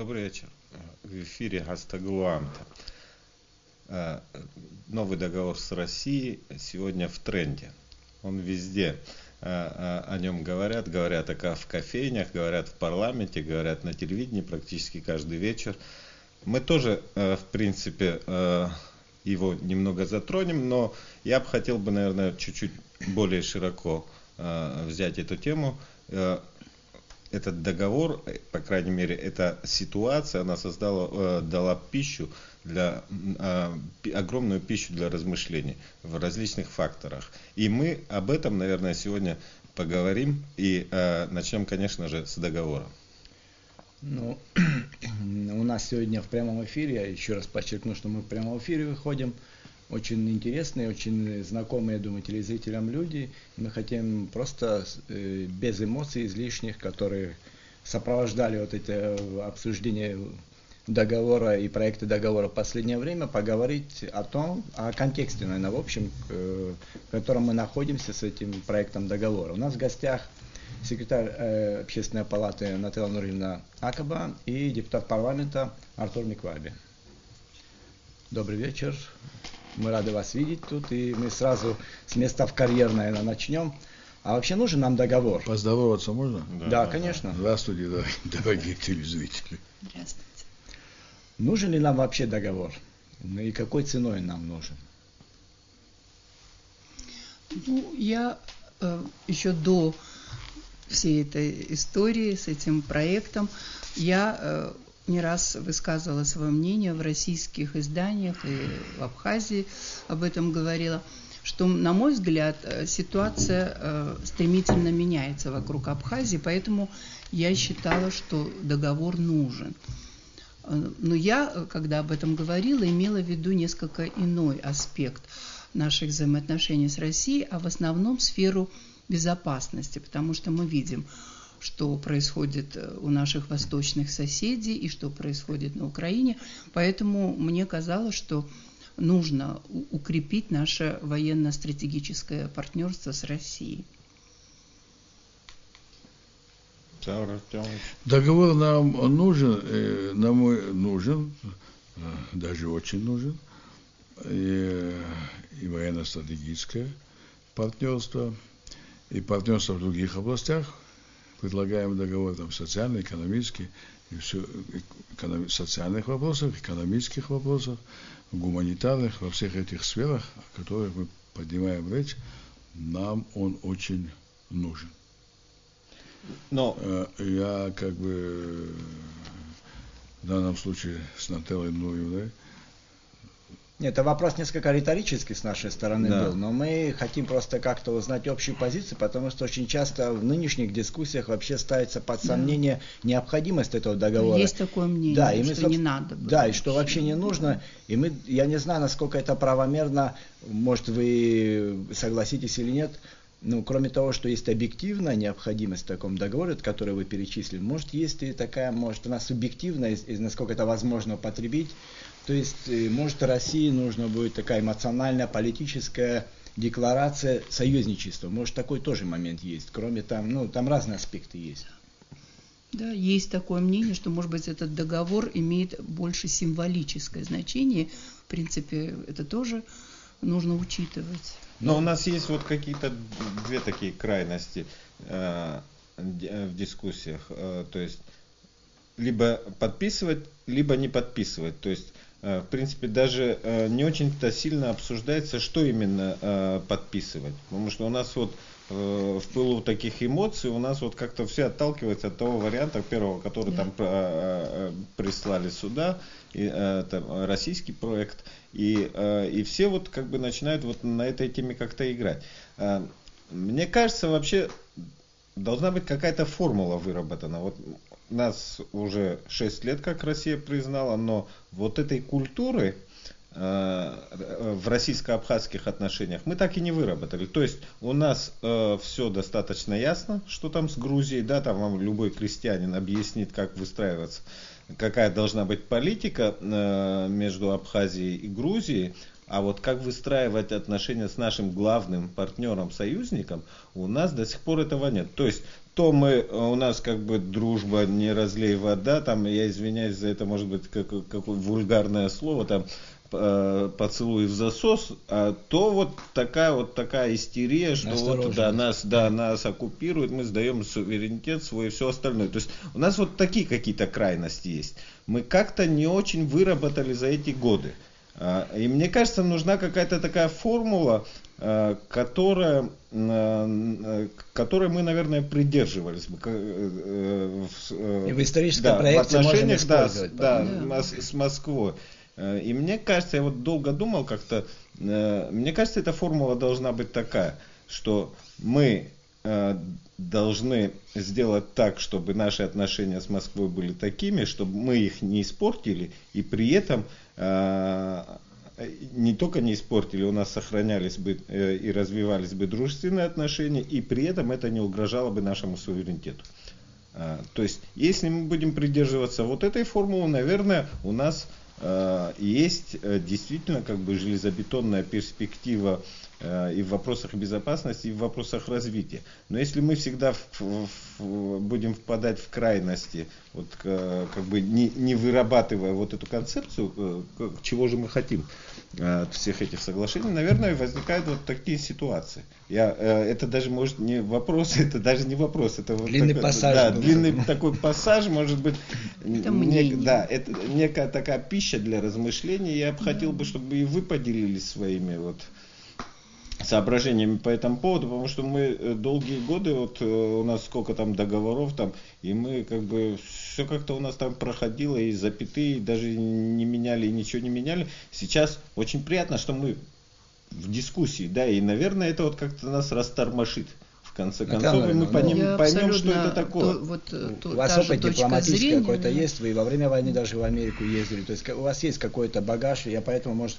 Добрый вечер. В эфире Гастаглуамта. Новый договор с Россией сегодня в тренде. Он везде. О нем говорят в кофейнях, говорят в парламенте, говорят на телевидении практически каждый вечер. Мы тоже, в принципе, его немного затронем, но я бы хотел бы, наверное, чуть-чуть более широко взять эту тему. Этот договор, по крайней мере, эта ситуация, она дала пищу огромную пищу для размышлений в различных факторах. И мы об этом, наверное, сегодня поговорим и начнем, конечно же, с договора. У нас сегодня в прямом эфире, я еще раз подчеркну, что мы в прямом эфире выходим. Очень интересные, очень знакомые, я думаю, телезрителям люди. Мы хотим просто без эмоций излишних, которые сопровождали вот это обсуждение договора и проекта договора в последнее время, поговорить о контексте, наверное, в общем, в котором мы находимся с этим проектом договора. У нас в гостях секретарь Общественной палаты Нателла Нуриевна Акаба и депутат парламента Артур Микваби. Добрый вечер. Мы рады вас видеть тут, и мы сразу с места в карьер, наверное, начнем. А вообще нужен нам договор? Поздороваться можно? Да, конечно. Здравствуйте, дорогие телезрители. Здравствуйте. Нужен ли нам вообще договор? И какой ценой он нам нужен? Я еще до всей этой истории с этим проектом, я не раз высказывала свое мнение в российских изданиях и в Абхазии об этом говорила, что, на мой взгляд, ситуация стремительно меняется вокруг Абхазии, поэтому я считала, что договор нужен. Но я, когда об этом говорила, имела в виду несколько иной аспект наших взаимоотношений с Россией, а в основном сферу безопасности, потому что мы видим, что происходит у наших восточных соседей и что происходит на Украине. Поэтому мне казалось, что нужно укрепить наше военно-стратегическое партнерство с Россией. Договор нам нужен, даже очень нужен, и военно-стратегическое партнерство, и партнерство в других областях. Предлагаем договор социальный, экономический, и все, социальных вопросах, экономических вопросах, гуманитарных, во всех этих сферах, о которых мы поднимаем речь, нам он очень нужен. Но я в данном случае с Нателлой Нуриевной. Это вопрос несколько риторический с нашей стороны был, но мы хотим просто как-то узнать общую позицию, потому что очень часто в нынешних дискуссиях вообще ставится под сомнение необходимость этого договора. Есть такое мнение, что не надо. Да, и что вообще не нужно. И я не знаю, насколько это правомерно, может, вы согласитесь или нет. Кроме того, что есть объективная необходимость в таком договоре, который вы перечислили, может, есть и такая, может, она субъективная, насколько это возможно употребить. То есть, может, России нужна будет такая эмоциональная, политическая декларация союзничества. Может, такой тоже момент есть. Кроме там разные аспекты есть. Да, есть такое мнение, что, может быть, этот договор имеет больше символическое значение. В принципе, это тоже нужно учитывать. Но у нас есть вот какие-то две такие крайности в дискуссиях. То есть, либо подписывать, либо не подписывать. То есть, в принципе, даже не очень-то сильно обсуждается, что именно подписывать. Потому что у нас вот в пылу таких эмоций у нас вот как-то все отталкиваются от того варианта первого, который там прислали сюда, это российский проект, и все вот как бы начинают вот на этой теме как-то играть. Мне кажется, вообще должна быть какая-то формула выработана. Вот нас уже 6 лет, как Россия признала, но вот этой культуры в российско-абхазских отношениях мы так и не выработали. То есть у нас все достаточно ясно, что там с Грузией, да, там вам любой крестьянин объяснит, как выстраиваться, какая должна быть политика между Абхазией и Грузией. А вот как выстраивать отношения с нашим главным партнером, союзником, у нас до сих пор этого нет. То есть, у нас как бы дружба, не разлей вода, там, я извиняюсь за это, может быть, какое вульгарное слово, там, поцелуй в засос, а то вот такая истерия, что вот, нас оккупируют, мы сдаем суверенитет свой и все остальное. То есть у нас вот такие какие-то крайности есть. Мы как-то не очень выработали за эти годы. И мне кажется, нужна какая-то такая формула, которой мы, наверное, придерживались бы. И в историческом проекте в можем отношениях, использовать. с Москвой. И мне кажется, я вот долго думал как-то, мне кажется, эта формула должна быть такая, что мы должны сделать так, чтобы наши отношения с Москвой были такими, чтобы мы их не испортили, и при этом не только не испортили, у нас сохранялись бы и развивались бы дружественные отношения, и при этом это не угрожало бы нашему суверенитету. То есть, если мы будем придерживаться вот этой формулы, наверное, у нас есть действительно как бы железобетонная перспектива и в вопросах безопасности, и в вопросах развития. Но если мы всегда будем впадать в крайности, вот, как бы не вырабатывая вот эту концепцию, чего же мы хотим от всех этих соглашений, наверное, возникают вот такие ситуации. Это даже может не вопрос, это даже не вопрос. Это длинный вот пассаж. Да, длинный такой пассаж, может быть, это некая такая пища для размышлений. Я бы хотел, чтобы и вы поделились своими вот соображениями по этому поводу, потому что мы долгие годы, вот у нас сколько там договоров там, и мы как бы все как-то у нас там проходило, и запятые даже не меняли, и ничего не меняли. Сейчас очень приятно, что мы в дискуссии, да, и, наверное, это вот как-то нас растормошит. В конце концов, мы поймем, что это такое. У вас опыт дипломатический какой-то есть, вы во время войны даже в Америку ездили, то есть у вас есть какой-то багаж, и поэтому, может,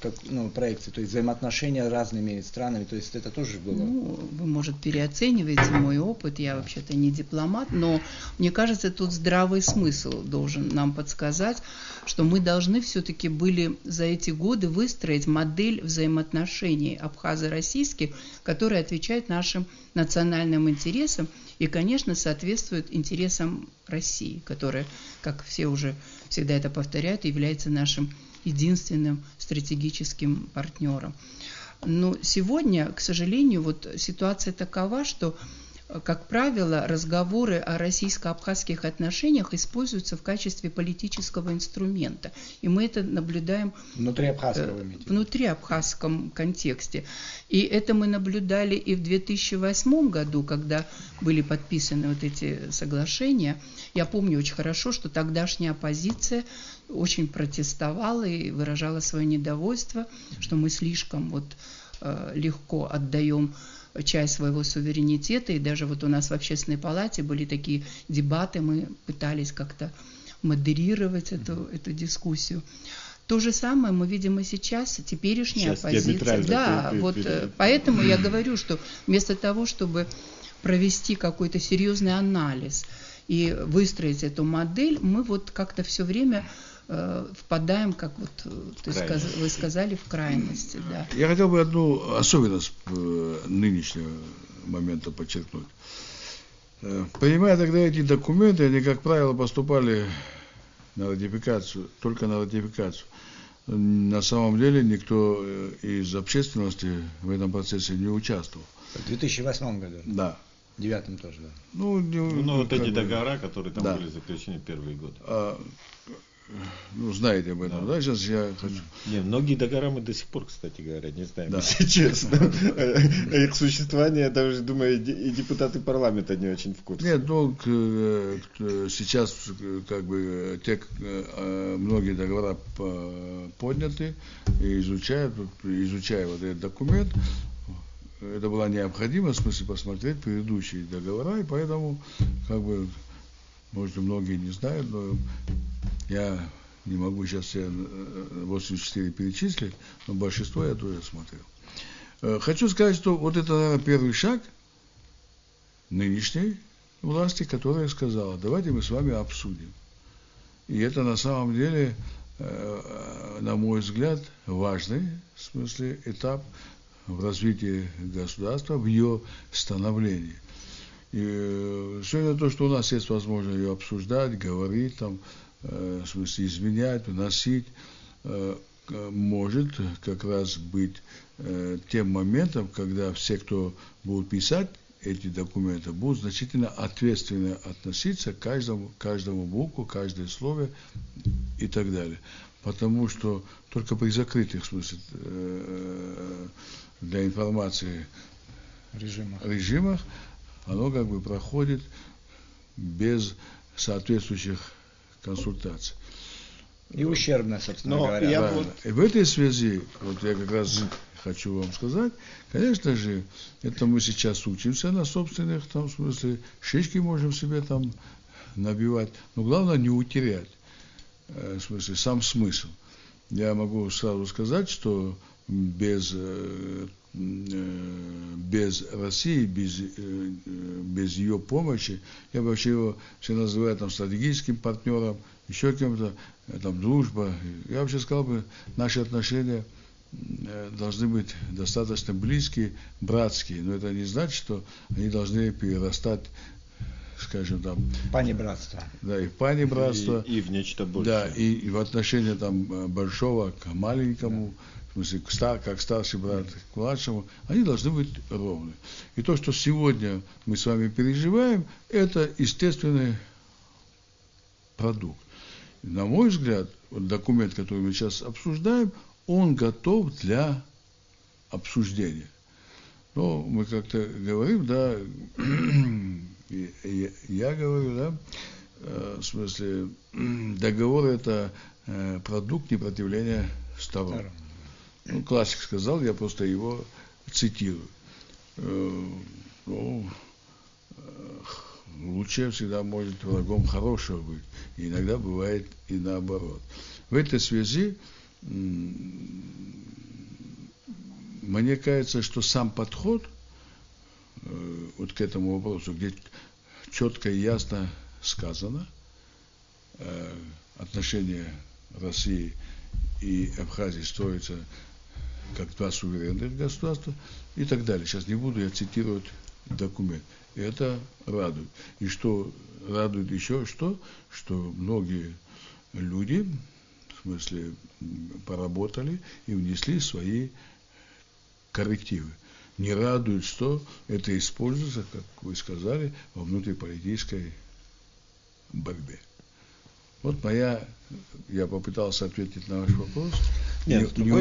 проекции, то есть взаимоотношения с разными странами, то есть это тоже было. Вы, может, переоцениваете мой опыт, я вообще-то не дипломат, но мне кажется, тут здравый смысл должен нам подсказать, что мы должны все-таки были за эти годы выстроить модель взаимоотношений абхазо-российских, которая отвечает нашим национальным интересам и, конечно, соответствует интересам России, которая, как все уже всегда это повторяют, является нашим единственным стратегическим партнером. Но сегодня, к сожалению, вот ситуация такова, что, как правило, разговоры о российско-абхазских отношениях используются в качестве политического инструмента. И мы это наблюдаем внутри абхазском контексте. И это мы наблюдали и в 2008 году, когда были подписаны вот эти соглашения. Я помню очень хорошо, что тогдашняя оппозиция очень протестовала и выражала свое недовольство, что мы слишком легко отдаем часть своего суверенитета, и даже вот у нас в Общественной палате были такие дебаты, мы пытались как-то модерировать эту дискуссию. То же самое мы видим и сейчас, теперешняя оппозиция. Да, поэтому я говорю, что вместо того, чтобы провести какой-то серьезный анализ и выстроить эту модель, мы вот как-то все время впадаем, как вы сказали, в крайности. Да. Я хотел бы одну особенность нынешнего момента подчеркнуть. Принимая тогда эти документы, они, как правило, поступали на ратификацию, только на ратификацию. На самом деле никто из общественности в этом процессе не участвовал. В 2008 году? Да. В 2009 тоже, да. Вот эти договора, которые там были заключены в первые годы. Знаете об этом, да? Сейчас я хочу... Многие договора мы до сих пор, кстати говоря, не знаем, если честно. Их существование, я даже думаю, и депутаты парламента не очень в курсе. Нет, сейчас как бы многие договора подняты и изучая вот этот документ, это была необходимость, в смысле, посмотреть предыдущие договора, и поэтому, как бы, может, многие не знают, но я не могу сейчас все 84 перечислить, но большинство я тоже смотрел. Хочу сказать, что вот это, наверное, первый шаг нынешней власти, которая сказала, давайте мы с вами обсудим. И это на самом деле на мой взгляд, важный, в смысле, этап в развитии государства, в ее становлении. И сегодня то, что у нас есть возможность ее обсуждать, говорить, там, в смысле, изменять, вносить, может как раз быть тем моментом, когда все, кто будут писать эти документы, будут значительно ответственно относиться к каждому букву, каждое слово и так далее. Потому что только при закрытых, в смысле, для информации режимах оно как бы проходит без соответствующих консультаций. И ущербно, собственно говоря. И в этой связи, вот я как раз хочу вам сказать, конечно же, это мы сейчас учимся на собственных, там, в смысле, шишки можем себе там набивать, но главное не утерять, в смысле, сам смысл. Я могу сразу сказать, что без России, без ее помощи, я бы вообще его все называю там стратегическим партнером, еще кем-то, там дружба. Я вообще сказал бы, наши отношения должны быть достаточно близкие, братские, но это не значит, что они должны перерастать, скажем, там... Панибратство. Да, и в панибратство. И в нечто большее. Да, и в отношении там большого к маленькому, да. В смысле, как старший брат к младшему, они должны быть ровны. И то, что сегодня мы с вами переживаем, это естественный продукт. На мой взгляд, вот документ, который мы сейчас обсуждаем, он готов для обсуждения. Но мы как-то говорим, да, я говорю, да, в смысле, договор это продукт непротивления сторон. Ну, классик сказал, я просто его цитирую. Ну, лучше всегда может врагом хорошего быть. И иногда бывает и наоборот. В этой связи мне кажется, что сам подход вот к этому вопросу, где четко и ясно сказано отношения России и Абхазии строятся как два суверенных государства и так далее. Сейчас не буду я цитировать документ. Это радует. И что радует еще, что многие люди, в смысле, поработали и внесли свои коррективы. Не радует, что это используется, как вы сказали, во внутриполитической борьбе. Вот я попытался ответить на ваш вопрос. Нет, не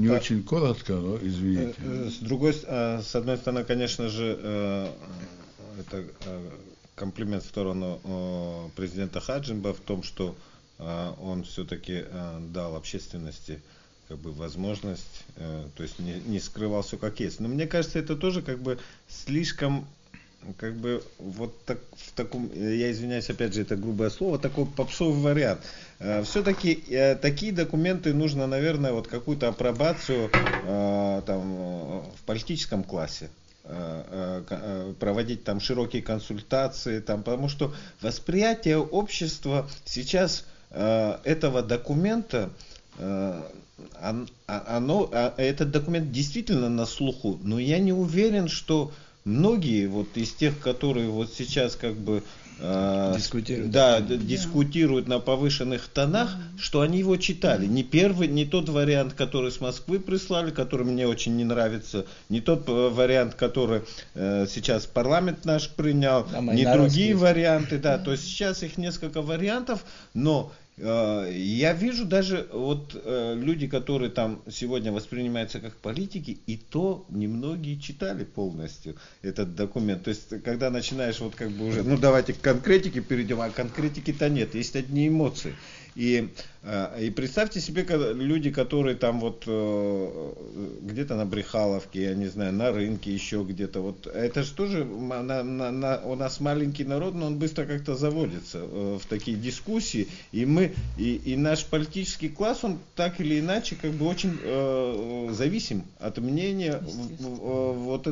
очень коротко, но извините. С одной стороны, конечно же, это комплимент в сторону президента Хаджимба в том, что он все-таки дал общественности как бы возможность, то есть не скрывал все как есть. Но мне кажется, это тоже как бы слишком, как бы вот так, в таком, я извиняюсь, опять же, это грубое слово, такой попсовый вариант. Все-таки такие документы нужно, наверное, вот какую-то апробацию там в политическом классе, проводить там широкие консультации, там, потому что восприятие общества сейчас этого документа, этот документ действительно на слуху, но я не уверен, что многие вот из тех, которые вот сейчас как бы дискутируют на повышенных тонах, что они его читали. Не первый, не тот вариант, который с Москвы прислали, который мне очень не нравится, не тот вариант, который сейчас парламент наш принял, не другие варианты, да, то есть сейчас их несколько вариантов, но я вижу даже вот люди, которые там сегодня воспринимаются как политики, и то немногие читали полностью этот документ. То есть, когда начинаешь вот как бы уже, ну давайте к конкретике перейдем, а конкретики-то нет, есть одни эмоции. И представьте себе люди, которые там вот где-то на Брехаловке, я не знаю, на рынке, еще где-то. Вот это же тоже у нас маленький народ, но он быстро как-то заводится в такие дискуссии. И наш политический класс, он так или иначе как бы очень зависим от мнения вот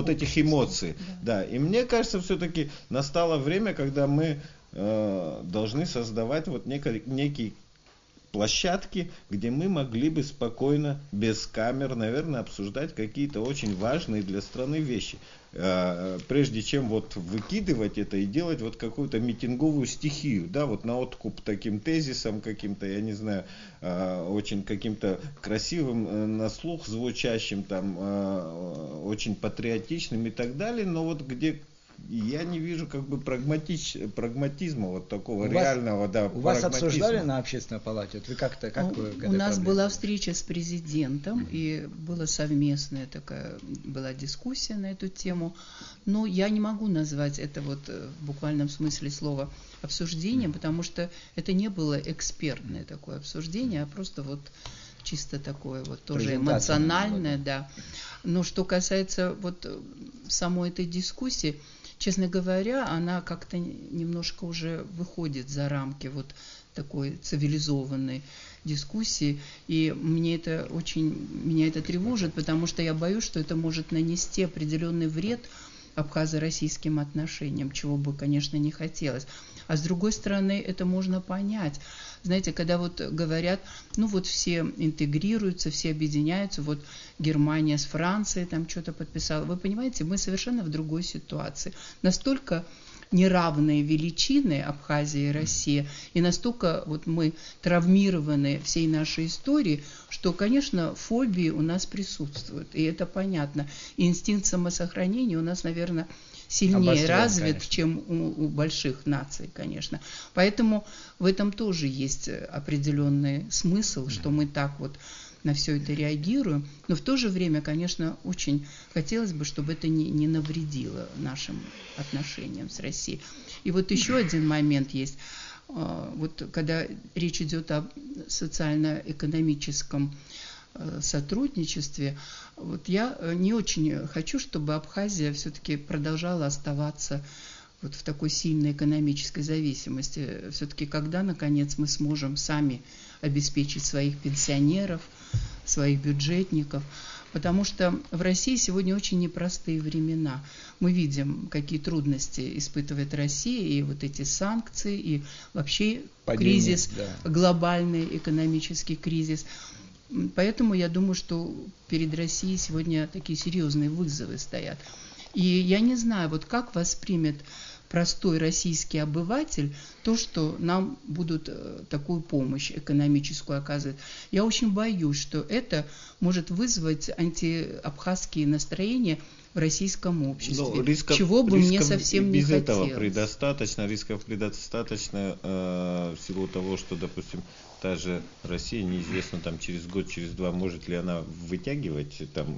этих эмоций. Да. И мне кажется, все-таки настало время, когда мы должны создавать вот некие площадки, где мы могли бы спокойно, без камер, наверное, обсуждать какие-то очень важные для страны вещи. Прежде чем вот выкидывать это и делать вот какую-то митинговую стихию, да, вот на откуп таким тезисом каким-то, я не знаю, очень каким-то красивым, на слух звучащим, там, очень патриотичным и так далее, но вот где я не вижу как бы прагматизма вот такого реального, да, у вас обсуждали на общественной палате? Вот вы как вы у нас была встреча с президентом, и была совместная такая, была дискуссия на эту тему, но я не могу назвать это вот в буквальном смысле слова обсуждением, потому что это не было экспертное такое обсуждение, а просто вот чисто такое вот тоже эмоциональное, да. Но что касается вот самой этой дискуссии, честно говоря, она как-то немножко уже выходит за рамки вот такой цивилизованной дискуссии, и меня это тревожит, потому что я боюсь, что это может нанести определенный вред абхазо-российским отношениям, чего бы, конечно, не хотелось. А с другой стороны, это можно понять. Знаете, когда вот говорят, ну вот все интегрируются, все объединяются, вот Германия с Францией там что-то подписала. Вы понимаете, мы совершенно в другой ситуации. Настолько неравные величины Абхазия и Россия, и настолько вот мы травмированы всей нашей историей, что, конечно, фобии у нас присутствуют, и это понятно. И инстинкт самосохранения у нас, наверное, сильнее развит, конечно, чем у больших наций, конечно. Поэтому в этом тоже есть определенный смысл, что мы так вот на все это реагируем, но в то же время, конечно, очень хотелось бы, чтобы это не навредило нашим отношениям с Россией. И вот еще один момент есть. Вот когда речь идет о социально-экономическом сотрудничестве, вот я не очень хочу, чтобы Абхазия все-таки продолжала оставаться вот в такой сильной экономической зависимости. Все-таки когда, наконец, мы сможем сами обеспечить своих пенсионеров, своих бюджетников, потому что в России сегодня очень непростые времена. Мы видим, какие трудности испытывает Россия, и вот эти санкции, и вообще кризис, глобальный экономический кризис. Поэтому я думаю, что перед Россией сегодня такие серьезные вызовы стоят. И я не знаю, вот как воспримет простой российский обыватель то, что нам будут такую помощь экономическую оказывать. Я очень боюсь, что это может вызвать антиабхазские настроения в российском обществе, чего бы мне совсем не хотелось. Без этого рисков предостаточно в силу того, что, допустим, та же Россия, неизвестно там через год, через два, может ли она вытягивать там,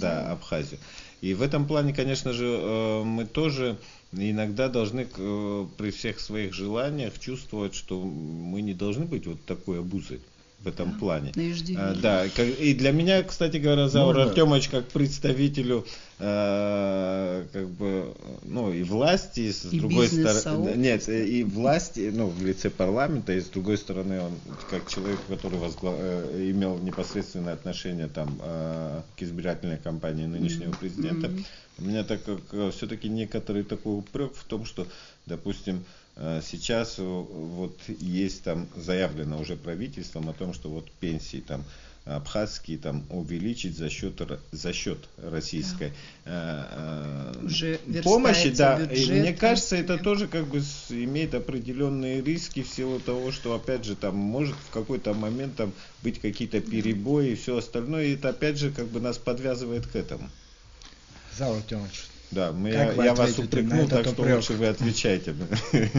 Абхазию. И в этом плане, конечно же, мы тоже иногда должны при всех своих желаниях чувствовать, что мы не должны быть вот такой обузой в этом плане. Да, и для меня, кстати говоря, Заур Артемович, как представителю как бы, ну, и власти, и с другой стороны, нет, и власти, ну, в лице парламента, и с другой стороны, он как человек, который имел непосредственное отношение там к избирательной кампании нынешнего президента, у меня так как все-таки некоторый такой упрек в том, что, допустим, сейчас вот есть там заявлено уже правительством о том, что вот пенсии там абхазские там увеличить за счет российской помощи, да. Бюджет, и мне кажется, это тоже как бы имеет определенные риски в силу того, что опять же там может в какой-то момент там быть какие-то перебои и все остальное, и это опять же как бы нас подвязывает к этому. Заур Артемович. Да, я вас упрекнул, так что лучше вы отвечайте. Вы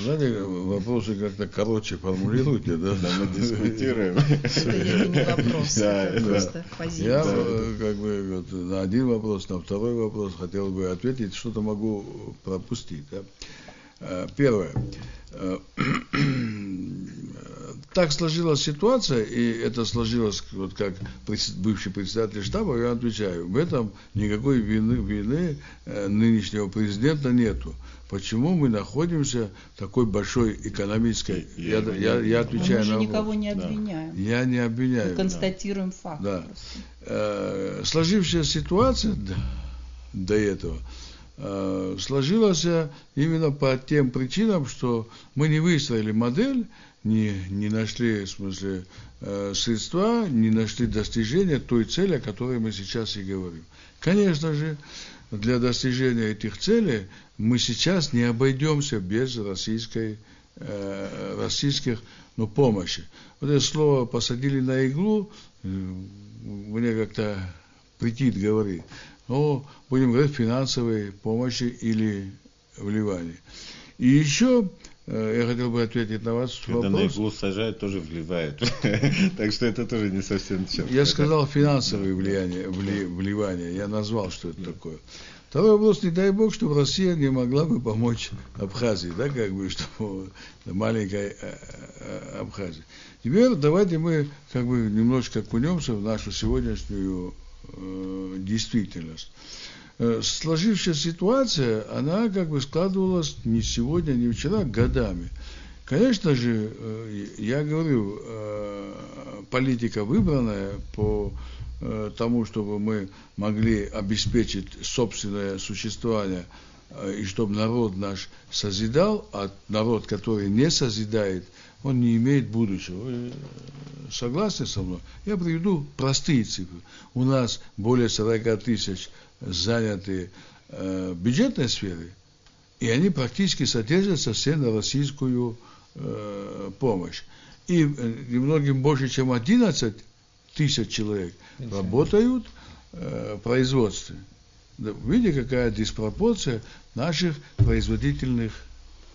знаете, вопросы как-то короче формулируйте, да? Да, мы дискутируем. Это не вопрос, это просто позиция. Я как бы вот, на один вопрос, на второй вопрос хотел бы ответить, что-то могу пропустить. Да? Первое. Так сложилась ситуация, и это сложилось, вот как бывший председатель штаба, я отвечаю, в этом никакой вины нынешнего президента нету. Почему мы находимся в такой большой экономической... Я отвечаю на вопрос. Мы же никого не обвиняем. Я не обвиняю. Мы констатируем факт. Да. Сложившаяся ситуация до этого сложилось именно по тем причинам, что мы не выстроили модель, не нашли, в смысле, средства, не нашли достижения той цели, о которой мы сейчас и говорим. Конечно же, для достижения этих целей мы сейчас не обойдемся без российских помощи. Вот это слово «посадили на иглу» мне как-то претит говорить. Но будем говорить финансовой помощи или вливания. И еще я хотел бы ответить на ваш вопрос. Когда на иглу сажают, тоже вливают. Так что это тоже не совсем четко. Я сказал финансовое вливание. Я назвал, что это такое. Второй вопрос, не дай бог, чтобы Россия не могла бы помочь Абхазии, да, как бы, что маленькой Абхазии. Теперь давайте мы как бы немножко окунемся в нашу сегодняшнюю действительность. Сложившаяся ситуация, она как бы складывалась не сегодня, не вчера, годами. Конечно же, я говорю, политика выбранная по тому, чтобы мы могли обеспечить собственное существование, и чтобы народ наш созидал, а народ, который не созидает, он не имеет будущего. Вы согласны со мной? Я приведу простые цифры. У нас более 40 тысяч заняты в бюджетной сфере, и они практически содержатся все на российскую помощь. И немногим больше, чем 11 тысяч человек работают в производстве. Видите, какая диспропорция в наших производительных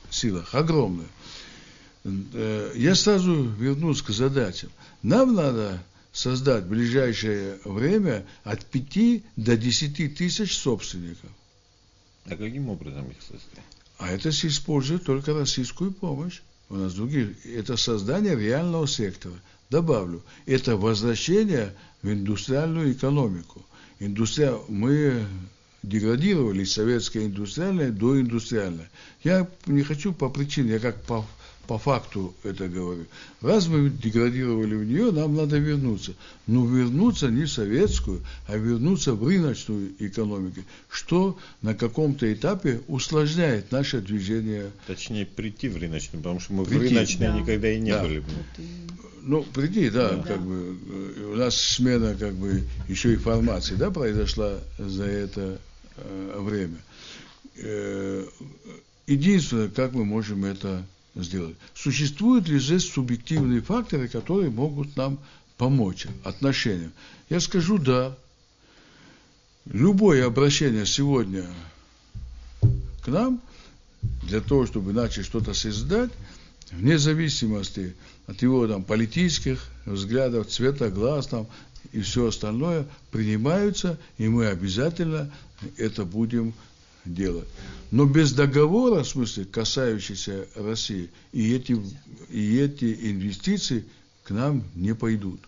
силах. Огромная. Я сразу вернусь к задачам. Нам надо создать в ближайшее время от 5 до 10 тысяч собственников. А каким образом их создать? А это использует только российскую помощь. У нас других. Это создание реального сектора. Добавлю, это возвращение в индустриальную экономику. Мы деградировали из советской индустриальной до индустриальной. Я не хочу по причине, я как по факту это говорю. Раз мы деградировали в нее, нам надо вернуться. Но вернуться не в советскую, а вернуться в рыночную экономику, что на каком-то этапе усложняет наше движение. Точнее, прийти в рыночную, потому что мы в рыночной никогда и не были. Ну, прийти, как бы, у нас смена, как бы, еще и формации, произошла за это время. Единственное, как мы можем это сделать. Существуют ли здесь субъективные факторы, которые могут нам помочь отношениям? Я скажу да. Любое обращение сегодня к нам, для того, чтобы начать что-то создать, вне зависимости от его политических взглядов, цвета глаз и все остальное, принимаются, и мы обязательно это будем делать. Но без договора, в смысле, касающийся России, и эти инвестиции к нам не пойдут.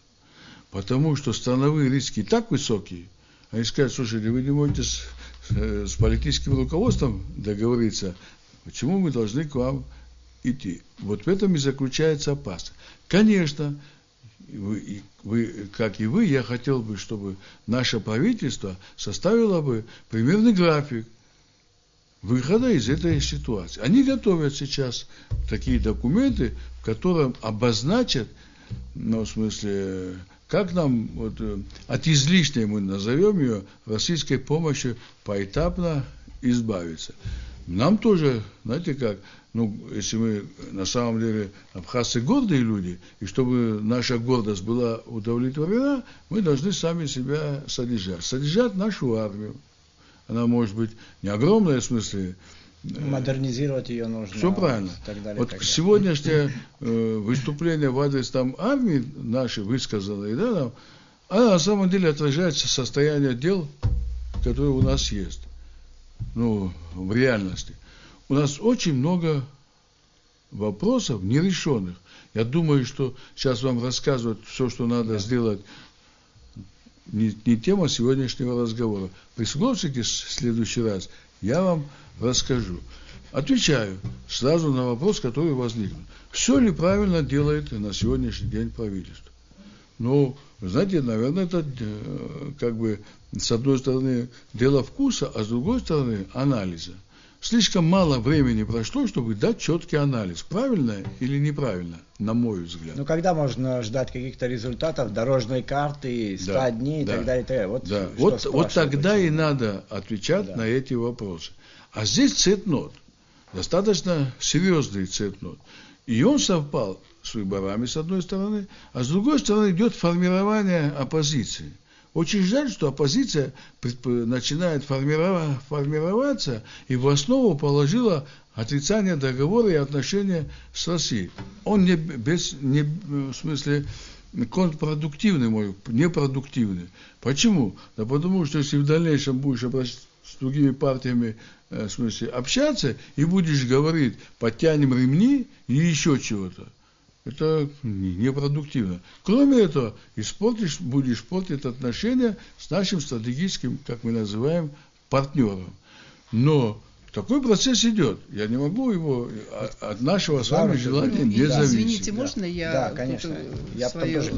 Потому что страновые риски так высокие, они скажут: слушайте, вы не можете с политическим руководством договориться, почему мы должны к вам идти? Вот в этом и заключается опасность. Конечно, вы, как и вы, я хотел бы, чтобы наше правительство составило бы примерный график выхода из этой ситуации. Они готовят сейчас такие документы, в котором обозначат, в смысле, как нам от излишней, мы назовем ее, российской помощи поэтапно избавиться. Нам тоже, знаете как, если мы на самом деле абхазцы гордые люди, и чтобы наша гордость была удовлетворена, мы должны сами себя содержать. Содержать нашу армию. Она может быть не огромная, в смысле. Модернизировать ее нужно. Все правильно. Так далее, вот так далее. Сегодняшнее выступление в адрес армии нашей высказанной, она на самом деле отражает состояние дел, которые у нас есть. В реальности. У нас очень много вопросов нерешенных. Я думаю, что сейчас вам рассказывают все, что надо сделать, не тема сегодняшнего разговора. Прислушайтесь в следующий раз, я вам расскажу. Отвечаю сразу на вопрос, который возникнет. Все ли правильно делает на сегодняшний день правительство? Ну, знаете, наверное, это как бы с одной стороны дело вкуса, а с другой стороны анализа. Слишком мало времени прошло, чтобы дать четкий анализ, правильно или неправильно, на мой взгляд. Ну, когда можно ждать каких-то результатов, дорожной карты, 100 дней и так далее, и так далее. Вот, да. что Вот тогда почему? и надо отвечать на эти вопросы. А здесь цейтнот, достаточно серьезный цейтнот. И он совпал с выборами, с одной стороны, а с другой стороны идет формирование оппозиции. Очень жаль, что оппозиция начинает формироваться и в основу положила отрицание договора и отношения с Россией. Он в смысле контрпродуктивный, непродуктивный. Почему? Да потому что если в дальнейшем будешь с другими партиями в смысле общаться и будешь говорить, подтянем ремни и еще чего-то, это непродуктивно. Кроме этого, будешь портить отношения с нашим стратегическим, как мы называем, партнером. Но такой процесс идет. Я не могу его от нашего с вами желания не зависеть. Извините, можно я конечно.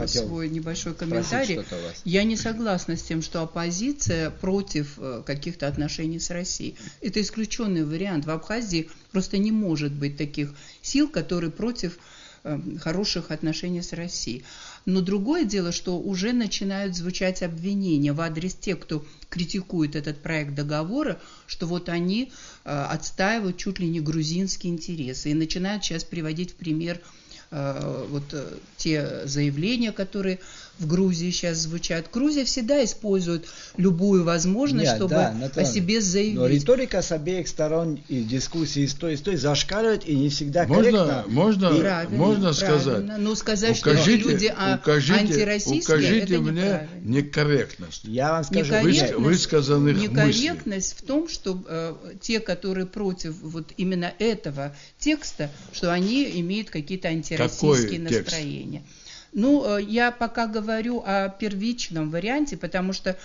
свой небольшой комментарий? Я не согласна с тем, что оппозиция против каких-то отношений с Россией. Это исключенный вариант. В Абхазии просто не может быть таких сил, которые против хороших отношений с Россией. Но другое дело, что уже начинают звучать обвинения в адрес тех, кто критикует этот проект договора, что вот они отстаивают чуть ли не грузинские интересы и начинают сейчас приводить в пример те заявления, которые в Грузии сейчас звучат. Грузия всегда использует любую возможность, чтобы о себе заявить. Но риторика с обеих сторон и дискуссии с той зашкаливает и не всегда корректно. Можно сказать. Но сказать, что люди антироссийские, укажите мне некорректность. Я вам скажу, высказанных мыслей. Некорректность в том, что те, которые против вот именно этого текста, что они имеют какие-то антироссийские настроения. Ну, я пока говорю о первичном варианте, потому что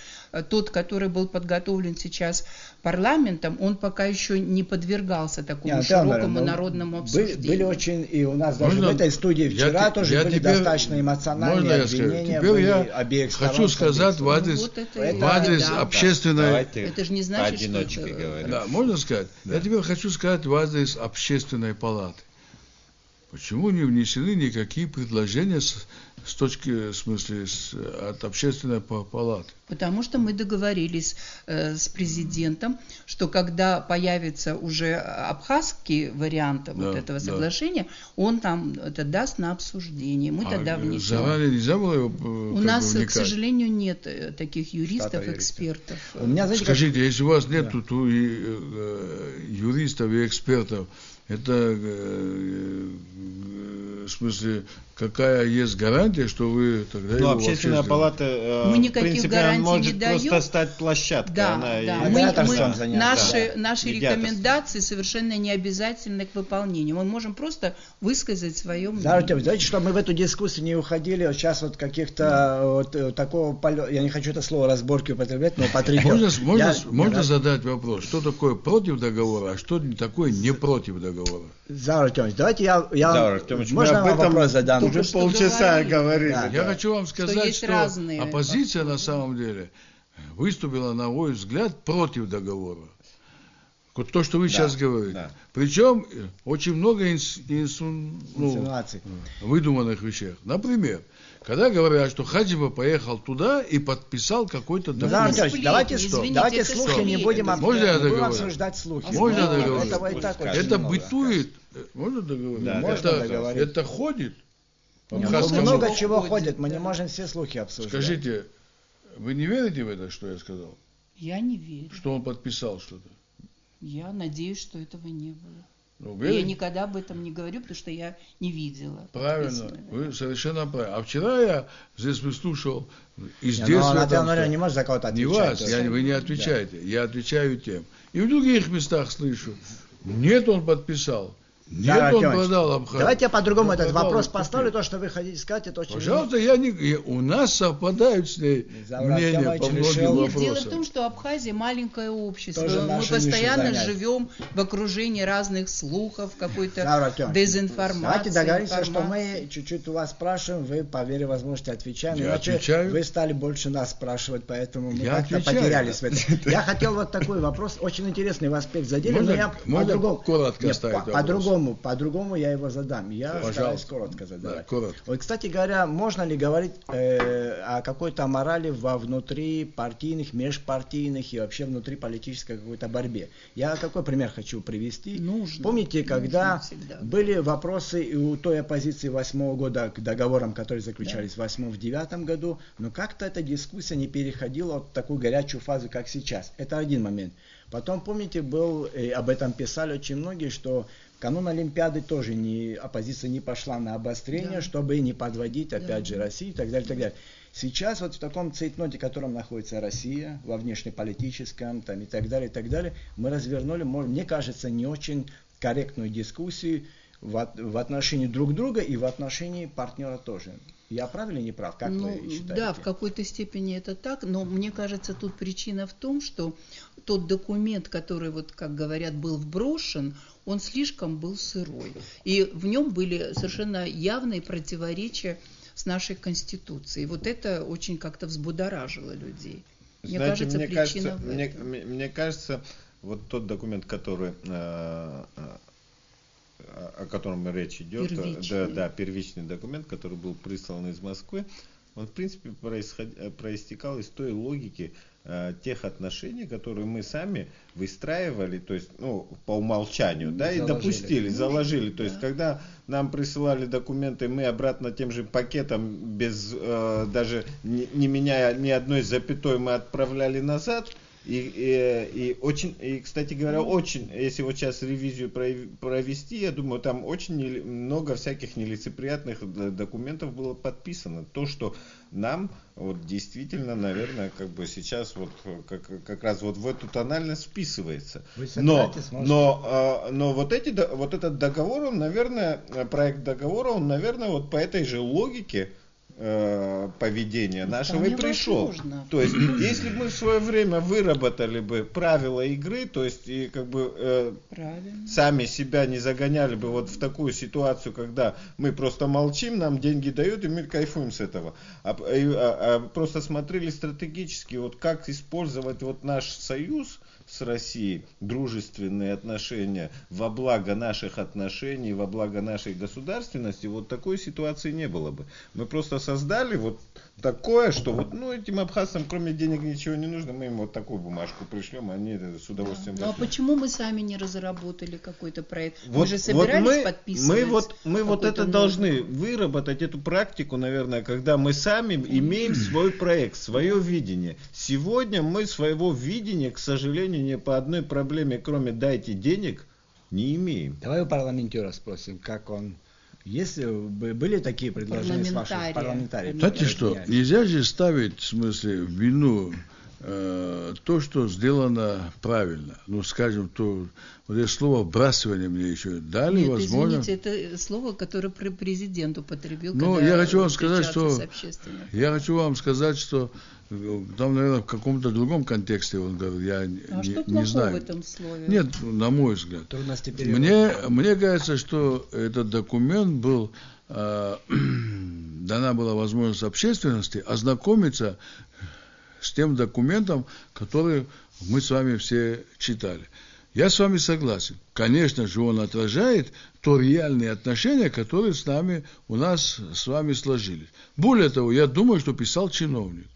тот, который был подготовлен сейчас парламентом, он пока еще не подвергался такому широкому народному обсуждению. Были очень, и у нас даже в этой студии вчера тоже были достаточно эмоциональные обвинения обеих сторон. Хочу сказать в адрес общественной... Это же не значит, что... Да, можно сказать? Я теперь хочу сказать в адрес общественной палаты. Почему не внесены никакие предложения от общественной палаты? Потому что мы договорились с президентом, что когда появится уже абхазский вариант этого соглашения, он там это даст на обсуждение. Мы тогда внесем. Заранее нельзя было его У нас, к сожалению, нет таких юристов, экспертов. Скажите, если у вас нет юристов и экспертов, это в смысле, какая есть гарантия, что вы тогда... Ну, общественная палата, мы в принципе, она может просто стать площадкой. Да. Наши рекомендации совершенно не обязательны к выполнению. Мы можем просто высказать свое мнение. Да, Артем, давайте, чтобы мы в эту дискуссию не уходили, вот сейчас вот каких-то такого... Я не хочу это слово разборки употреблять, но патриот. Можно задать вопрос, что такое против договора, а что такое не против договора? Заур Артемович, давайте я можно об этом вопрос задам? Уже полчаса говорили. Я хочу вам сказать, что оппозиция на самом деле выступила, на мой взгляд, против договора. Вот то, что вы сейчас говорите. Да. Причем очень много выдуманных вещей. Например, когда говорят, что Хаджибов поехал туда и подписал какой-то документ. Давайте слухи не будем обсуждать слухи. Можно договориться? Это бытует. Можно договориться? Да, можно договориться. Это ходит? Много чего ходит, мы не можем все слухи обсуждать. Скажите, вы не верите в это, что я сказал? Я не верю. Что он подписал что-то? Я надеюсь, что этого не было. Ну, я никогда об этом не говорю, потому что я не видела. Правильно, вы совершенно правы. А вчера я здесь выслушал из детства... не может за кого-то отвечать. Не вас, вы не отвечаете, я отвечаю тем. И в других местах слышу, нет, он подписал. Нет, он продал Абхазию. Давайте я по-другому Он этот продал, вопрос купил. поставлю. То, что вы хотите сказать, это очень... Пожалуйста, у нас совпадают с ней Заврат мнения Артемович по многим решил. Нет, дело в вопросам. том, что Абхазия маленькое общество. Тоже Мы нашу нишу постоянно занять. живем в окружении разных слухов, какой-то Заврат Артемович, дезинформации. давайте договоримся, что информации. мы чуть-чуть у вас спрашиваем, вы по мере возможности отвечаем. Я Иначе отвечаю. вы стали больше нас спрашивать, поэтому мы Я как-то отвечаю. потерялись в этом. Я хотел вот такой вопрос, очень интересный в аспект задели, Можно- но я можно по-другому... коротко Нет, ставить вопрос? по-другому я его задам. Я Пожалуйста. стараюсь коротко задавать. Да, коротко. Вот, кстати говоря, можно ли говорить о какой-то морали во внутри партийных, межпартийных и вообще внутри политической какой-то борьбе? Я какой пример хочу привести? Нужно. Помните, когда Нужно всегда. были вопросы и у той оппозиции 8 года к договорам, которые заключались в 8-9 году, но как-то эта дискуссия не переходила в такую горячую фазу, как сейчас. Это один момент. Потом, помните, об этом писали очень многие, что в канун Олимпиады тоже оппозиция не пошла на обострение, Да. чтобы не подводить, опять Да. же, Россию и так далее, и так далее. Сейчас вот в таком цейтноте, в котором находится Россия, во внешнеполитическом там, и так далее, мы развернули, мне кажется, не очень корректную дискуссию в отношении друг друга и в отношении партнера тоже. Я прав или не прав? Как вы считаете? Да, в какой-то степени это так, но мне кажется, тут причина в том, что тот документ, который, вот, как говорят, был вброшен, он слишком был сырой. И в нем были совершенно явные противоречия с нашей Конституцией. Вот это очень как-то взбудоражило людей. Мне Знаете, кажется, причина в этом. мне кажется, вот тот документ, который, о котором речь идет, первичный документ, который был прислан из Москвы, он, в принципе, проистекал из той логики тех отношений, которые мы сами выстраивали, то есть, по умолчанию, да, и заложили. То есть, когда нам присылали документы, мы обратно тем же пакетом, даже не меняя ни одной запятой, мы отправляли назад. И, кстати говоря, если вот сейчас ревизию провести, я думаю, там очень много всяких нелицеприятных документов было подписано. То, что нам вот действительно, наверное, как бы сейчас вот как раз вот в эту тональность вписывается. Но вот этот договор, он, наверное, проект договора, он, наверное, вот по этой же логике поведения нашего и пришел. Возможно. То есть, если бы мы в свое время выработали бы правила игры, то есть и как бы сами себя не загоняли бы вот в такую ситуацию, когда мы просто молчим, нам деньги дают и мы кайфуем с этого, а просто смотрели стратегически, вот как использовать вот наш союз с Россией, дружественные отношения во благо наших отношений, во благо нашей государственности, вот такой ситуации не было бы. Мы просто создали вот такое, что вот, этим абхазцам кроме денег ничего не нужно, мы им вот такую бумажку пришлем, они с удовольствием. Ну а почему мы сами не разработали какой-то проект? Мы же собирались подписывать. Мы вот это должны выработать, эту практику, наверное, когда мы сами имеем свой проект, свое видение. Сегодня мы своего видения, к сожалению, ни по одной проблеме, кроме «дайте денег», не имеем. Давай у парламентера спросим, как он... Если были такие предложения с ваших парламентариев? Знаете что, нельзя же ставить, в смысле, в вину то, что сделано правильно. Скажем, вот это слово «вбрасывание» мне еще дали. Нет, возможно. извините, это слово, которое президент употребил, я хочу вам сказать, что там, наверное, в каком-то другом контексте он говорит, я не знаю. В этом слове? Нет, на мой взгляд. Мне кажется, что этот документ был, дана была возможность общественности ознакомиться с тем документом, который мы с вами все читали. Я с вами согласен. Конечно же, он отражает то реальные отношения, которые у нас с вами сложились. Более того, я думаю, что писал чиновник.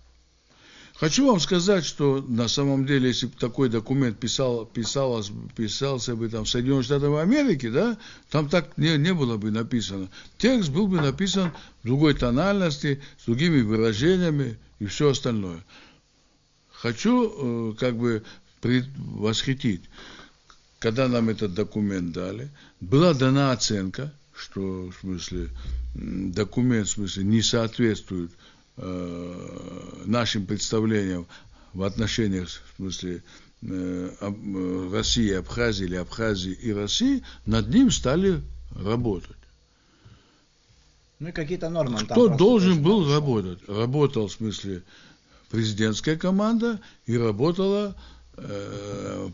Хочу вам сказать, что на самом деле, если бы такой документ писался бы там в Соединенных Штатах Америки, да, там так не было бы написано. Текст был бы написан в другой тональности, с другими выражениями и все остальное. Хочу восхитить, когда нам этот документ дали, была дана оценка, что документ не соответствует нашим представлениям в отношениях России, Абхазии или Абхазии и России, над ним стали работать? Ну и какие-то нормы. Кто должен был работать? Работал, в смысле, президентская команда и работала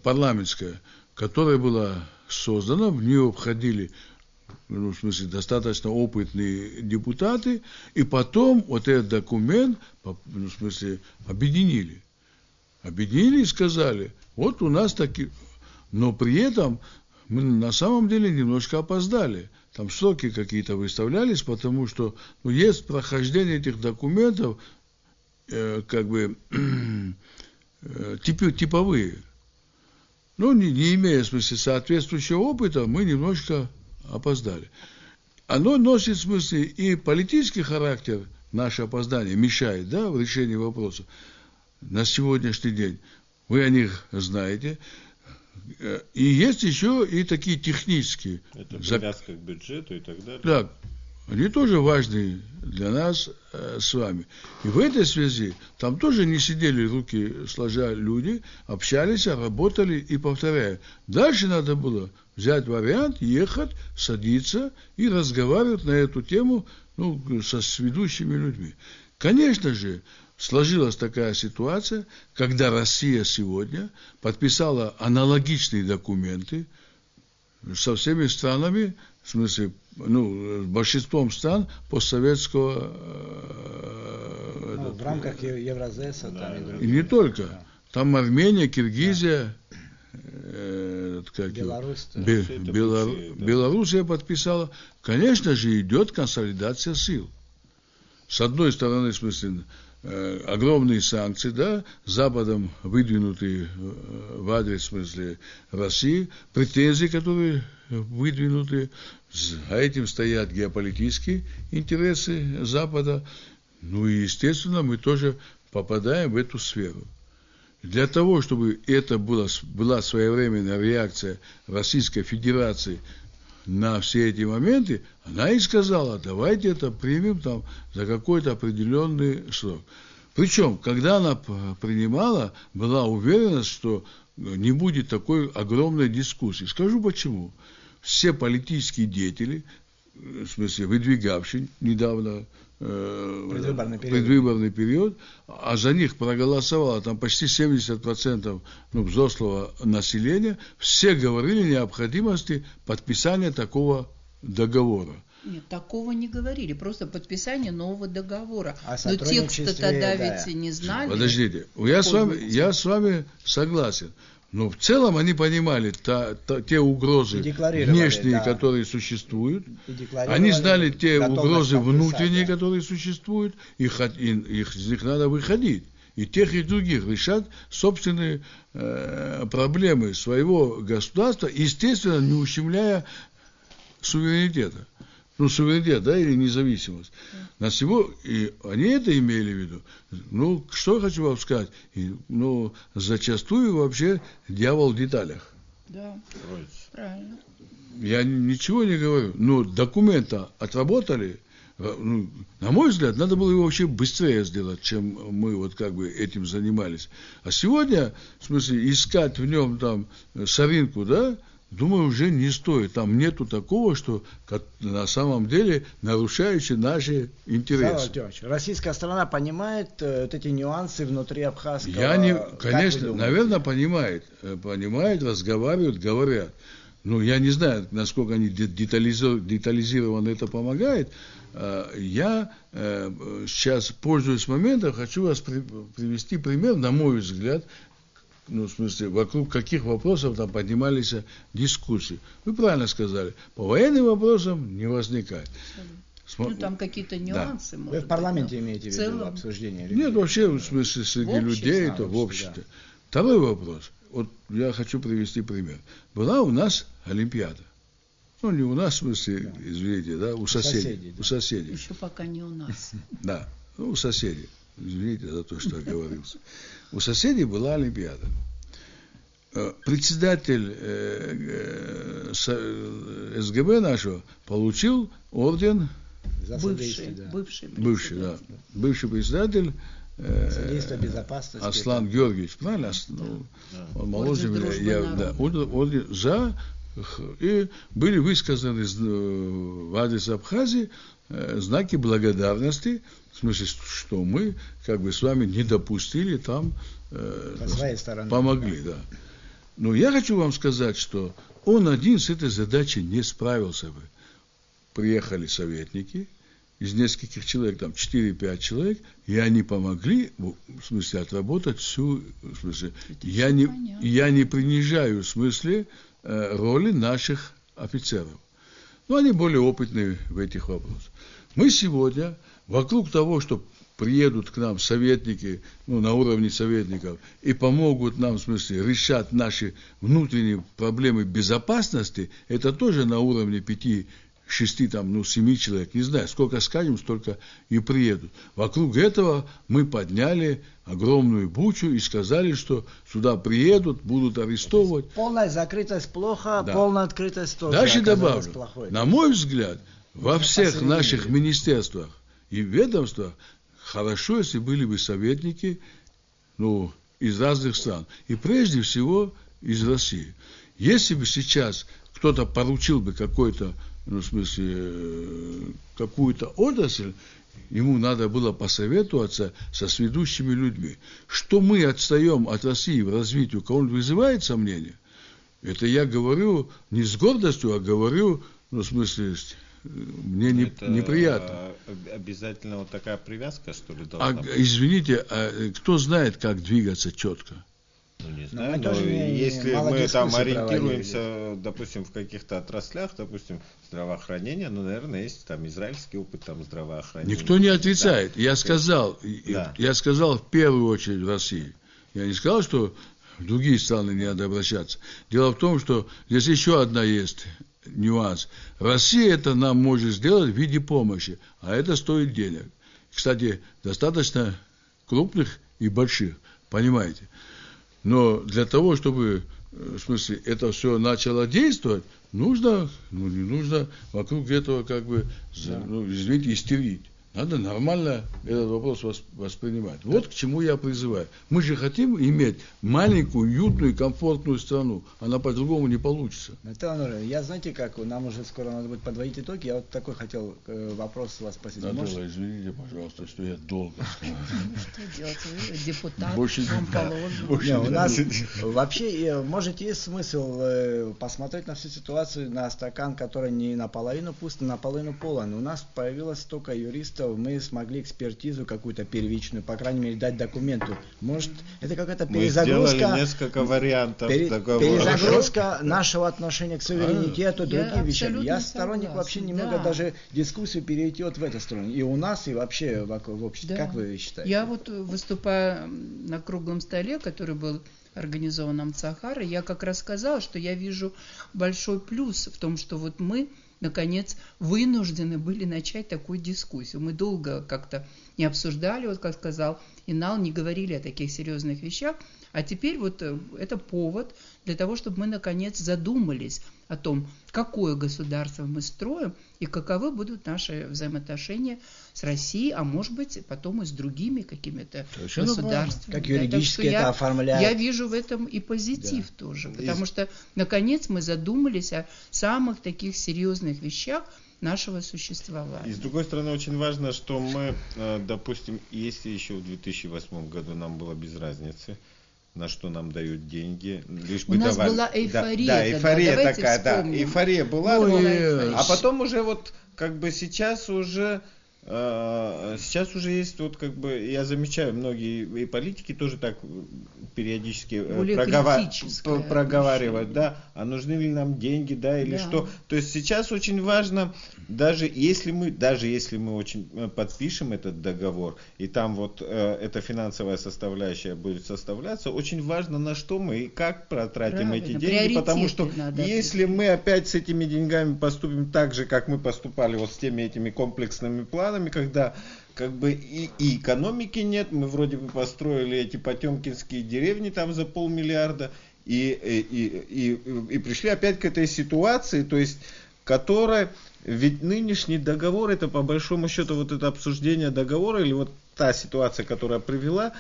парламентская, которая была создана, в нее входили, ну, в смысле, достаточно опытные депутаты, и потом вот этот документ, ну, в смысле, объединили. Объединили и сказали, вот у нас такие, но при этом мы на самом деле немножко опоздали. Там сроки какие-то выставлялись, потому что есть прохождение этих документов, как бы, типовые. Ну, не имея, в смысле, соответствующего опыта, мы немножко опоздали. Оно носит, в смысле, и политический характер, наше опоздание, мешает, да, в решении вопроса на сегодняшний день. Вы о них знаете. И есть еще и такие технические. Это привязка к бюджету и так далее. Да, они тоже важны для нас с вами. И в этой связи там тоже не сидели руки сложа люди, общались, работали и повторяю. Дальше надо было взять вариант, ехать, садиться и разговаривать на эту тему, ну, с ведущими людьми. Конечно же, сложилась такая ситуация, когда Россия сегодня подписала аналогичные документы со всеми странами, в смысле, ну, большинством стран постсоветского... в рамках Евразеса. Да, там, и не только. Да. Там Армения, Киргизия, Белоруссия подписала. Конечно же, идет консолидация сил. С одной стороны, в смысле, огромные санкции, да, Западом выдвинутые в адрес, в смысле, России, претензии, которые выдвинуты, за этим стоят геополитические интересы Запада, ну и, естественно, мы тоже попадаем в эту сферу. Для того, чтобы это была своевременная реакция Российской Федерации на все эти моменты, она и сказала, давайте это примем там за какой-то определенный срок. Причем, когда она принимала, была уверена, что не будет такой огромной дискуссии. Скажу почему. Все политические деятели, в смысле выдвигавшие недавно предвыборный период, а за них проголосовало там почти 70% взрослого населения, все говорили о необходимости подписания такого договора. Нет, такого не говорили, просто подписание нового договора. Но те-то тогда ведь не знали. Подождите, я с вами согласен. Но в целом они понимали те угрозы внешние, да, которые существуют. Они знали те угрозы внутренние, да, которые существуют. Из них надо выходить. И тех, и других решать собственные проблемы своего государства, естественно, не ущемляя суверенитета. Ну, суверенитет, да, или независимость. На всего, и они это имели в виду. Ну, что я хочу вам сказать? Ну, зачастую вообще дьявол в деталях. Да, правильно. Я ничего не говорю. Но документа отработали. Ну, на мой взгляд, надо было его вообще быстрее сделать, чем мы вот как бы этим занимались. А сегодня, в смысле, искать в нем там соринку, да, думаю, уже не стоит. Там нету такого, что на самом деле нарушающее наши интересы. Российская сторона понимает вот эти нюансы внутри абхазского? Конечно, наверное, понимает. Понимает, разговаривают, говорят. Ну, я не знаю, насколько они детализированно это помогает. Я сейчас, пользуясь моментом, хочу вас привести пример, на мой взгляд, ну, в смысле, вокруг каких вопросов там поднимались дискуссии. Вы правильно сказали, по военным вопросам не возникает. Ну, там какие-то нюансы, да. Вы в парламенте имеете в виду обсуждение? Нет, вообще, в смысле, среди людей, это в обществе. Да. Второй вопрос. Вот я хочу привести пример. Была у нас Олимпиада. Ну, не у нас, в смысле, да, извините, да, у соседей. У соседей. Еще пока не у нас. Да, у соседей. Извините за то, что я оговорился. У соседей была Олимпиада. Председатель СГБ нашего получил орден. Бывший председатель Аслан Георгиевич, правильно? Он моложе меня. Орден за И были высказаны в адрес Абхазии знаки благодарности, в смысле, что мы как бы с вами не допустили там, помогли. Да. Но я хочу вам сказать, что он один с этой задачей не справился бы. Приехали советники из нескольких человек, там 4-5 человек, и они помогли, в смысле, отработать всю, в смысле, я не принижаю в смысле роли наших офицеров. Но они более опытные в этих вопросах. Мы сегодня вокруг того, что приедут к нам советники, на уровне советников, и помогут нам, в смысле, решать наши внутренние проблемы безопасности, это тоже на уровне 5-6, 7 человек, не знаю, сколько скажем, столько и приедут. Вокруг этого мы подняли огромную бучу и сказали, что сюда приедут, будут арестовывать. Полная закрытость плохо, да. Полная открытость тоже. Дальше добавлю, на мой взгляд, во всех наших министерствах и ведомствах хорошо, если были бы советники, из разных стран. И прежде всего из России. Если бы сейчас кто-то поручил бы какую-то отрасль, ему надо было посоветоваться со сведущими людьми. Что мы отстаем от России в развитии, у кого-нибудь вызывает сомнение? Это я говорю не с гордостью, а говорю, мне неприятно. Обязательно вот такая привязка, что ли, должна быть? Извините, кто знает, как двигаться четко? Не знаю, но если мы там ориентируемся, допустим, в каких-то отраслях, допустим, здравоохранение, наверное, есть там израильский опыт там здравоохранения. Никто не отрицает. Да. Я сказал в первую очередь в России. Я не сказал, что в другие страны не надо обращаться. Дело в том, что здесь еще одна есть нюанс. Россия это нам может сделать в виде помощи, а это стоит денег. Кстати, достаточно крупных и больших, понимаете. Но для того, чтобы, это все начало действовать, нужно, не нужно вокруг этого извините, истерить. Надо нормально этот вопрос воспринимать. Вот к чему я призываю. Мы же хотим иметь маленькую, уютную, комфортную страну. Она по-другому не получится. Я знаете как, нам уже скоро надо будет подводить итоги. Я вот такой хотел вопрос вас спросить. Извините, пожалуйста, что я долго сказал. Что делать? Вы депутат, вам положено. У нас вообще, может, есть смысл посмотреть на всю ситуацию, на стакан, который не наполовину пуст, а наполовину полон. У нас появилось столько юристов, мы смогли экспертизу какую-то первичную, по крайней мере, дать документу. Может, это какая-то перезагрузка. Мы сделали несколько вариантов договора. Перезагрузка нашего отношения к суверенитету, другим вещам. Я сторонник вообще немного даже дискуссию перейти в эту сторону. И у нас, и вообще в обществе. Да. Как вы считаете? Я выступая на круглом столе, который был организован Амцахарой, я как раз сказала, что я вижу большой плюс в том, что мы наконец, вынуждены были начать такую дискуссию. Мы долго как-то не обсуждали, как сказал Инал, не говорили о таких серьезных вещах, а теперь это повод для того, чтобы мы, наконец, задумались о том, какое государство мы строим и каковы будут наши взаимоотношения с Россией, а может быть, потом и с другими какими-то государствами. Как юридически это оформляют. Я вижу в этом и позитив тоже, потому что, наконец, мы задумались о самых таких серьезных вещах нашего существования. И с другой стороны, очень важно, что мы, допустим, если еще в 2008 году нам было без разницы, на что нам дают деньги, лишь бы давали. У нас была эйфория. Да, эйфория такая, эйфория была. А потом уже сейчас уже есть я замечаю, многие и политики тоже так периодически проговаривают, а нужны ли нам деньги, или что. То есть сейчас очень важно, даже если мы очень подпишем этот договор, и там эта финансовая составляющая будет составляться, очень важно, на что мы и как протратим эти деньги, потому что если мы опять с этими деньгами поступим так же, как мы поступали с теми этими комплексными планами, когда и экономики нет, мы вроде бы построили эти потемкинские деревни там за 500 миллиарда, и пришли опять к этой ситуации, то есть, которая, ведь нынешний договор, это по большому счету это обсуждение договора, или та ситуация, которая привела,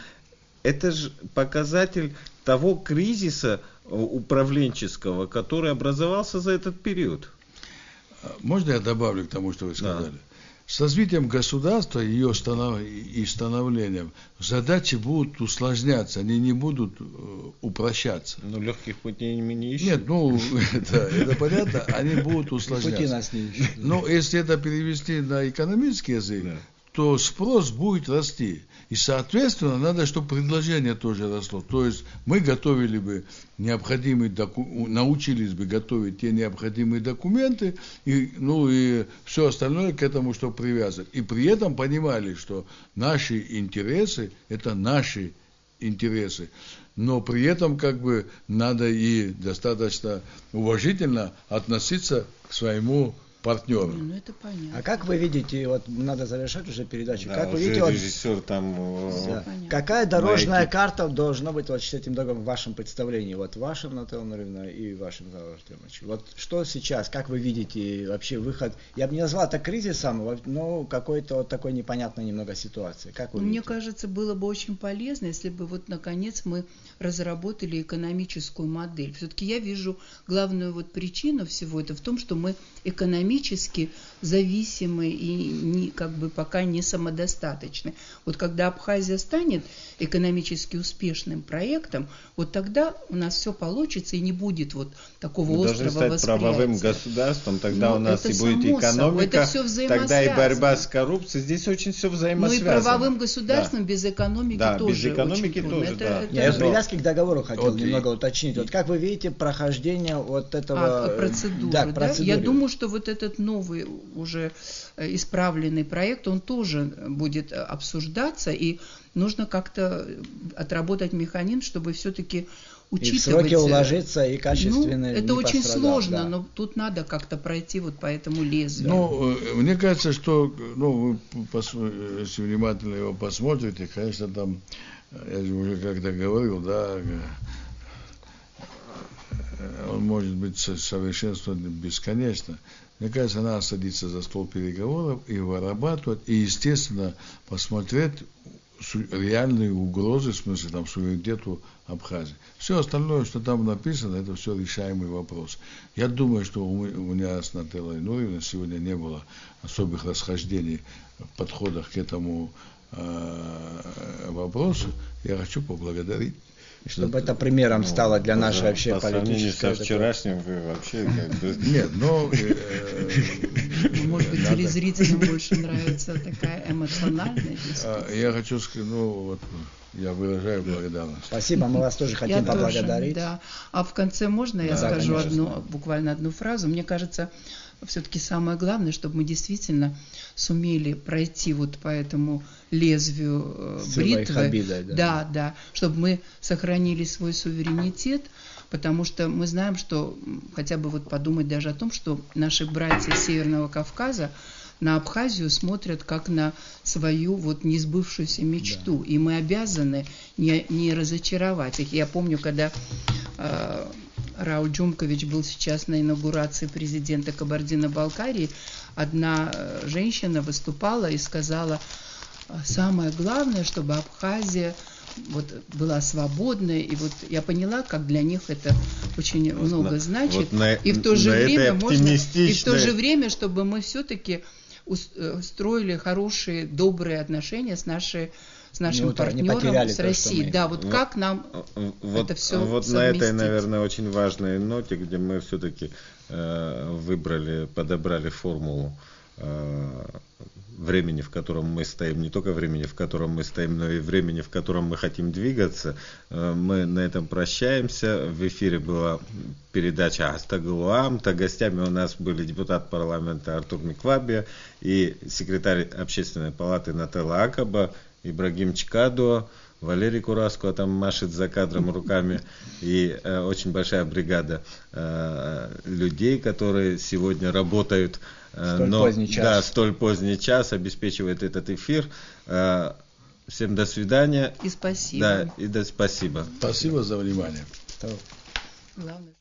это же показатель того кризиса, управленческого, который образовался за этот период. Можно я добавлю к тому, что вы сказали? Да. С развитием государства и ее становлением задачи будут усложняться, они не будут упрощаться. Ну, легких путей мы не ищем. Нет, ну, это понятно, они будут усложняться. Пути нас не ищут. Но если это перевести на экономический язык, Да. то спрос будет расти. И, соответственно, надо, чтобы предложение тоже росло. То есть мы готовили бы научились бы готовить те необходимые документы, и все остальное к этому, что привязывать. И при этом понимали, что наши интересы – это наши интересы. Но при этом надо и достаточно уважительно относиться к своему партнеру. Ну, это понятно. А как вы видите, вот надо завершать уже передачу, Да, как вы уже видите, режиссер там... да, понятно. какая дорожная Маяки. карта должна быть вот с этим договором в вашем представлении, вот вашем, Наталья Андреевна, и вашем, Завар Артемович? Вот что сейчас, как вы видите вообще выход, я бы не назвал это кризисом, но какой-то вот такой непонятной немного ситуации. Как вы Мне видите? кажется, было бы очень полезно, если бы вот наконец мы разработали экономическую модель. Все-таки я вижу главную вот причину всего это в том, что мы экономически зависимы и пока не самодостаточны. Вот когда Абхазия станет экономически успешным проектом, вот тогда у нас все получится и не будет вот такого Мы острого должны стать восприятия. правовым государством, тогда Ну, у нас это и будет само собой, экономика, это всё тогда и борьба взаимосвязано. с коррупцией. Здесь очень все Ну и взаимосвязано. правовым государством без экономики Да, тоже. без экономики очень трудно. тоже, да. Я в привязке к договору хотел Вот немного уточнить. Вот как вы видите прохождение вот этого... Процедуры, Да, да? процедуры. Я думаю, что вот этот новый уже исправленный проект, он тоже будет обсуждаться, и нужно как-то отработать механизм, чтобы все-таки И в учитывать... сроки уложиться, и качественно это не очень пострадав, сложно, да. но тут надо как-то пройти вот по этому лезвию. Ну, мне кажется, что, вы, если внимательно его посмотрите, конечно, там, я же уже как-то говорил, да, он может быть совершенствован бесконечно. Мне кажется, надо садиться за стол переговоров и вырабатывать, и, естественно, посмотреть реальные угрозы, в смысле, там, суверенитету Абхазии. Все остальное, что там написано, это все решаемый вопрос. Я думаю, что у меня с Натальей Нуриевной сегодня не было особых расхождений в подходах к этому вопросу. Я хочу поблагодарить. Чтобы это примером стало для нашей вообще по сравнению политической... со вчерашним вы вообще Нет, но... Может быть, телезрителям больше нравится такая эмоциональная дискуссия. Я хочу сказать, я выражаю благодарность. Спасибо, мы вас тоже хотим Я поблагодарить. тоже, да. А в конце можно я Да, скажу конечно. буквально одну фразу? Мне кажется, все-таки самое главное, чтобы мы действительно сумели пройти вот по этому лезвию бритвы. Хабидой, да. Да, чтобы мы сохранили свой суверенитет, потому что мы знаем, что хотя бы вот подумать даже о том, что наши братья Северного Кавказа на Абхазию смотрят как на свою вот несбывшуюся мечту. Да. И мы обязаны не разочаровать их. Я помню, когда Рауль Джумкович был сейчас на инаугурации президента Кабардино-Балкарии, одна женщина выступала и сказала, самое главное, чтобы Абхазия вот была свободной, и вот я поняла, как для них это очень много значит, и в то же время чтобы мы все-таки строили хорошие, добрые отношения с нашим партнером, с Россией. Да, вот как нам это все вот совместить? На этой, наверное, очень важной ноте, где мы все-таки подобрали формулу времени, в котором мы стоим, не только времени, в котором мы стоим, но и времени, в котором мы хотим двигаться. Мы на этом прощаемся. В эфире была передача «Астагалуамта». Гостями у нас были депутат парламента Артур Миквабия и секретарь общественной палаты Нателла Акаба, Ибрагим Чикадо, Валерий Кураско там машет за кадром руками, и очень большая бригада людей, которые сегодня работают столь поздний час, обеспечивает этот эфир. Всем до свидания. И спасибо. Да, и спасибо. Спасибо за внимание. Главное.